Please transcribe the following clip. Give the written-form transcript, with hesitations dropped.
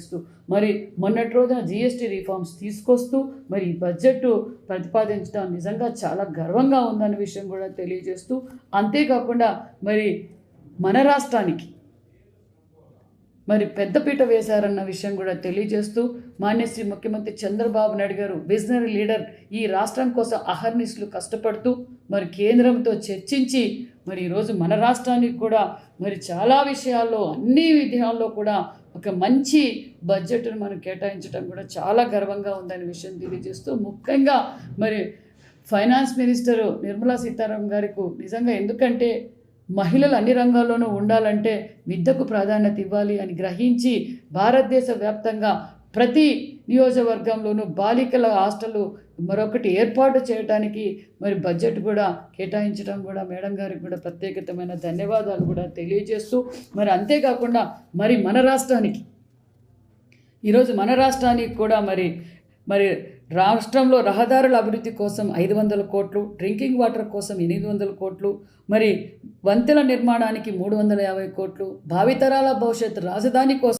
తెలియజేస్తూ మరి మొన్నటి రోజున జిఎస్టీ రిఫార్మ్స్ తీసుకొస్తూ మరి ఈ బడ్జెట్ ప్రతిపాదించడం నిజంగా చాలా గర్వంగా ఉందన్న విషయం కూడా తెలియజేస్తూ, అంతేకాకుండా మరి మన రాష్ట్రానికి మరి పెద్దపీట వేశారన్న విషయం కూడా తెలియజేస్తూ, మాన్యశ్రీ ముఖ్యమంత్రి చంద్రబాబు నాయుడు గారు విజనరీ లీడర్, ఈ రాష్ట్రం కోసం అహర్నిశలు కష్టపడుతూ మరి కేంద్రంతో చర్చించి మరి ఈరోజు మన రాష్ట్రానికి కూడా మరి చాలా విషయాల్లో అన్ని విధాల్లో కూడా ఒక మంచి బడ్జెట్ను మనం కేటాయించడం కూడా చాలా గర్వంగా ఉందనే విషయం తెలియజేస్తూ, ముఖ్యంగా మరి ఫైనాన్స్ మినిస్టర్ నిర్మలా సీతారామన్ గారికి నిజంగా, ఎందుకంటే మహిళలు అన్ని రంగాల్లోనూ ఉండాలంటే విద్యకు ప్రాధాన్యత ఇవ్వాలి అని గ్రహించి భారతదేశ వ్యాప్తంగా ప్రతి నియోజకవర్గంలోనూ బాలికల హాస్టల్ మరొకటి ఏర్పాటు చేయడానికి మరి బడ్జెట్ కూడా కేటాయించడం కూడా మేడం గారికి కూడా ప్రత్యేకమైన ధన్యవాదాలు కూడా తెలియజేస్తూ, మరి అంతేకాకుండా మరి మన రాష్ట్రానికి ఈరోజు మన రాష్ట్రానికి కూడా మరి రాష్ట్రంలో రహదారుల అభివృద్ధి కోసం 500 కోట్లు, డ్రింకింగ్ వాటర్ కోసం 800 కోట్లు, మరి వంతెన నిర్మాణానికి 350 కోట్లు, భావితరాల భవిష్యత్ రాజధాని కోసం